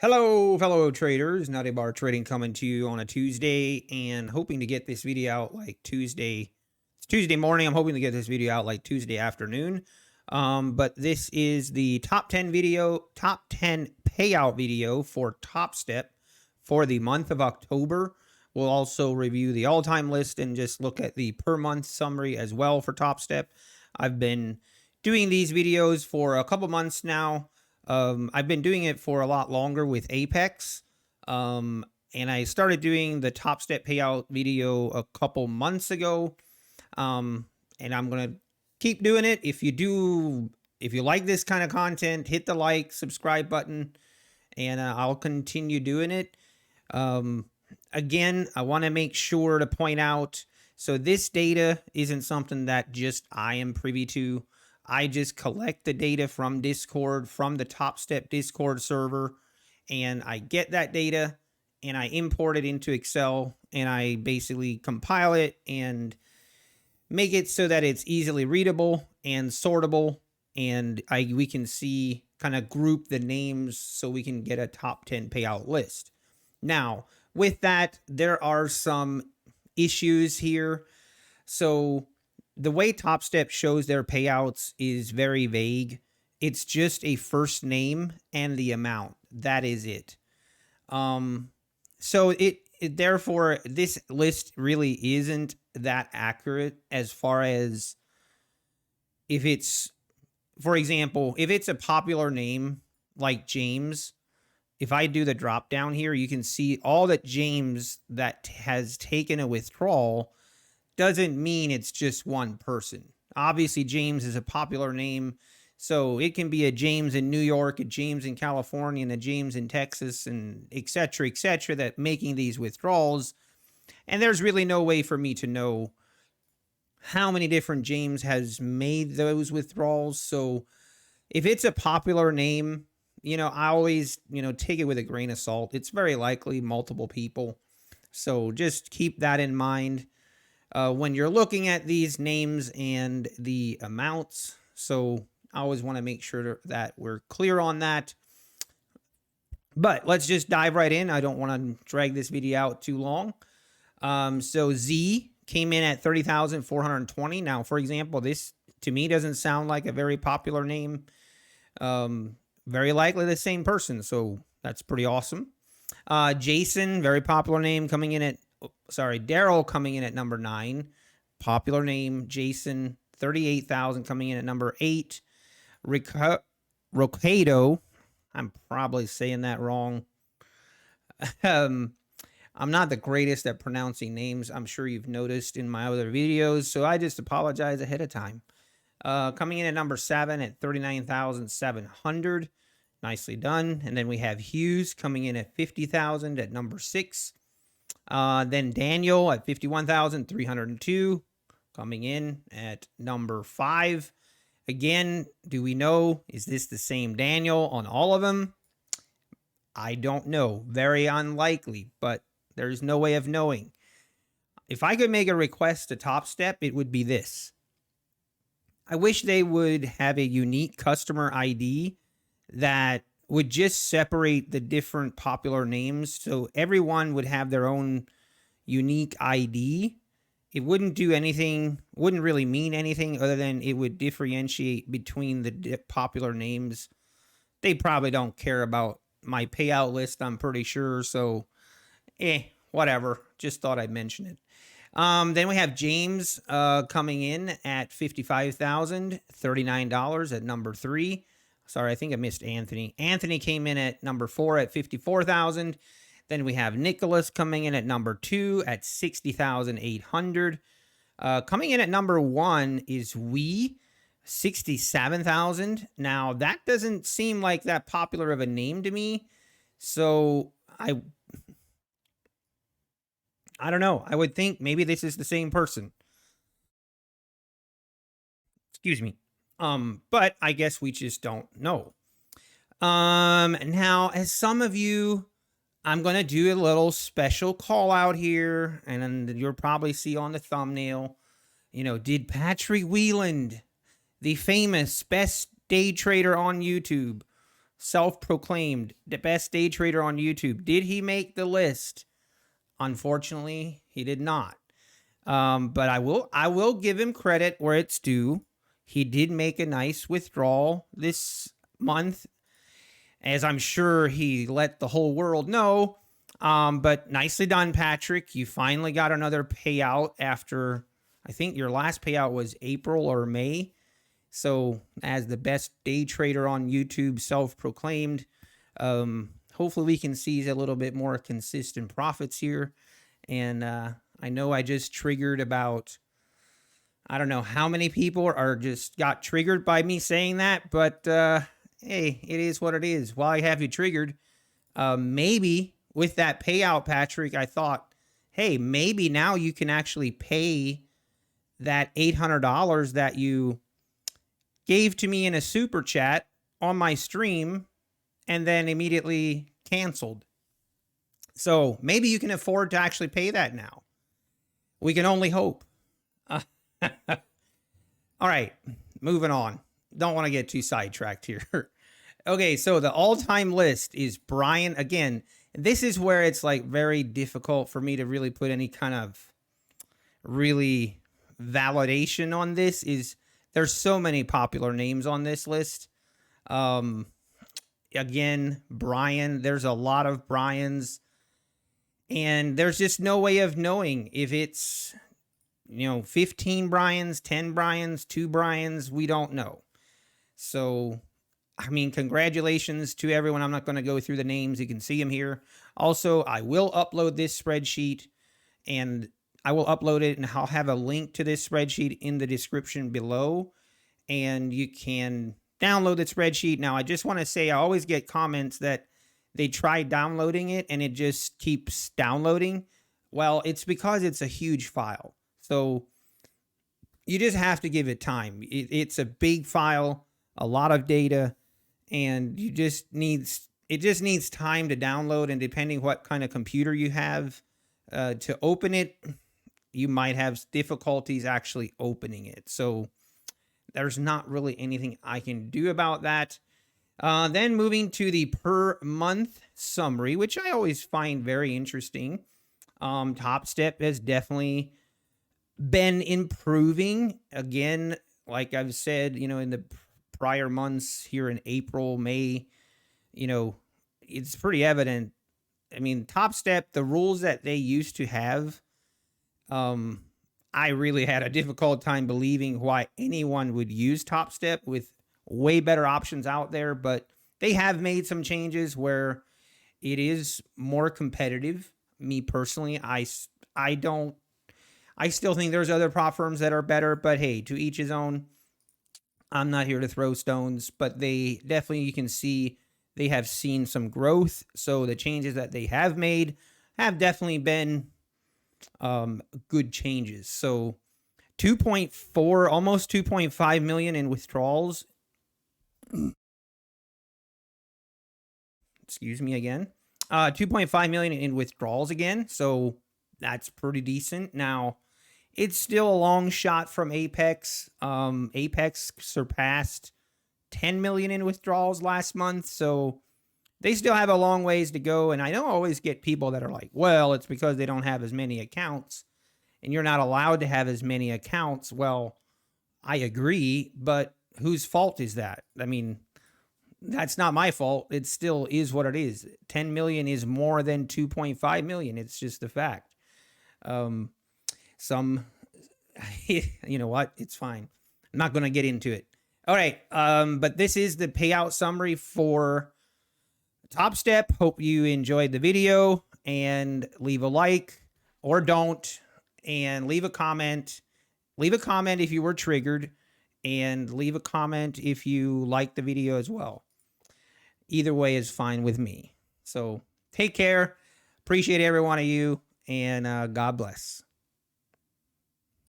Hello, fellow traders. Nutty Bar Trading coming to you on a Tuesday and hoping to get this video out like Tuesday. It's Tuesday morning. I'm hoping to get this video out like Tuesday afternoon. But this is the top 10 payout video for Topstep for the month of October. We'll also review the all-time list and just look at the per month summary as well for Topstep. I've been doing these videos for a couple months now. I've been doing it for a lot longer with Apex. And I started doing the Topstep payout video a couple months ago. And I'm going to keep doing it. If you like this kind of content, hit the like, subscribe button, and I'll continue doing it. Again, I want to make sure to point out, so this data isn't something that just I am privy to. I just collect the data from Discord, from the Topstep Discord server, and I get that data and I import it into Excel, and I basically compile it and make it so that it's easily readable and sortable, and we can see, kind of group the names so we can get a top 10 payout list. Now, with that, there are some issues here. So the way Topstep shows their payouts is very vague. It's just a first name and the amount. That is it. So therefore, this list really isn't that accurate as far as if it's, for example, if it's a popular name like James, if I do the drop down here, you can see all that James that has taken a withdrawal doesn't mean it's just one person. Obviously, James is a popular name, so it can be a James in New York, a James in California, and a James in Texas, and etc., that making these withdrawals. And there's really no way for me to know how many different James has made those withdrawals. So if it's a popular name, I always, take it with a grain of salt. It's very likely multiple people. So just keep that in mind when you're looking at these names and the amounts. So I always want to make sure that we're clear on that. But let's just dive right in. I don't want to drag this video out too long. So Z came in at 30,420. Now, for example, this to me doesn't sound like a very popular name. Very likely the same person, so that's pretty awesome. Jason, very popular name, coming in at, Daryl coming in at number 9. Popular name, Jason, 38,000 coming in at number 8. Rocado, I'm probably saying that wrong. I'm not the greatest at pronouncing names. I'm sure you've noticed in my other videos, so I just apologize ahead of time. Coming in at number 7 at 39,700. Nicely done. And then we have Hughes coming in at 50,000 at number 6. Then Daniel at 51,302 coming in at number 5. Again, do we know, is this the same Daniel on all of them? I don't know. Very unlikely, but there's no way of knowing. If I could make a request to Topstep, it would be this. I wish they would have a unique customer ID that would just separate the different popular names, so everyone would have their own unique ID. It wouldn't do anything, wouldn't really mean anything other than it would differentiate between the popular names. They probably don't care about my payout list, I'm pretty sure, so whatever. Just thought I'd mention it. Then we have James coming in at $55,039 at number 3. Sorry, I think I missed Anthony. Anthony came in at number 4 at $54,000. Then we have Nicholas coming in at number 2 at $60,800. Coming in at number 1 is $67,000. Now, that doesn't seem like that popular of a name to me. So I don't know. I would think maybe this is the same person. Excuse me. But I guess we just don't know. Now, as some of you, I'm going to do a little special call out here, and then you'll probably see on the thumbnail, did Patrick Weiland, the famous best day trader on YouTube, self-proclaimed the best day trader on YouTube. Did he make the list? Unfortunately, he did not. But I will give him credit where it's due. He did make a nice withdrawal this month, as I'm sure he let the whole world know. But nicely done, Patrick. You finally got another payout after, I think your last payout was April or May. So as the best day trader on YouTube, self-proclaimed, hopefully we can see a little bit more consistent profits here. And I know I just triggered about, I don't know how many people are just got triggered by me saying that, but hey, it is what it is. While I have you triggered, maybe with that payout, Patrick, I thought, hey, maybe now you can actually pay that $800 that you gave to me in a super chat on my stream and then immediately canceled. So maybe you can afford to actually pay that now. We can only hope. All right, moving on. Don't want to get too sidetracked here. Okay, so the all-time list is Brian. Again, this is where it's like very difficult for me to really put any kind of really validation on this. Is there's so many popular names on this list. Again, Brian, there's a lot of Brians, and there's just no way of knowing if it's, 15 Brians, 10 Brians, 2 Brians, we don't know. So, I mean, congratulations to everyone. I'm not going to go through the names. You can see them here. Also, I will upload this spreadsheet, and I will upload it, and I'll have a link to this spreadsheet in the description below, and you can download the spreadsheet. Now, I just want to say I always get comments that they try downloading it, and it just keeps downloading. Well, it's because it's a huge file. So you just have to give it time. It's a big file, a lot of data, and it just needs time to download. And depending what kind of computer you have to open it, you might have difficulties actually opening it. So there's not really anything I can do about that. Then moving to the per month summary, which I always find very interesting. Topstep has definitely been improving. Again, like I've said, in the prior months here in April, May, it's pretty evident. I mean, Topstep, the rules that they used to have, I really had a difficult time believing why anyone would use Topstep with way better options out there, but they have made some changes where it is more competitive. Me personally, I still think there's other prop firms that are better, but hey, to each his own. I'm not here to throw stones, but they definitely, you can see they have seen some growth. So the changes that they have made have definitely been good changes. So 2.4, almost 2.5 million in withdrawals. Excuse me again. 2.5 million in withdrawals again. So that's pretty decent. Now, it's still a long shot from Apex. Apex surpassed 10 million in withdrawals last month. So they still have a long ways to go. And I don't always get people that are like, well, it's because they don't have as many accounts and you're not allowed to have as many accounts. Well, I agree, but whose fault is that? I mean, that's not my fault. It still is what it is. 10 million is more than 2.5 million. It's just a fact. You know what? It's fine. I'm not going to get into it. All right. But this is the payout summary for Topstep. Hope you enjoyed the video, and leave a like or don't, and leave a comment. Leave a comment if you were triggered, and leave a comment if you liked the video as well. Either way is fine with me. So take care. Appreciate every one of you, and God bless.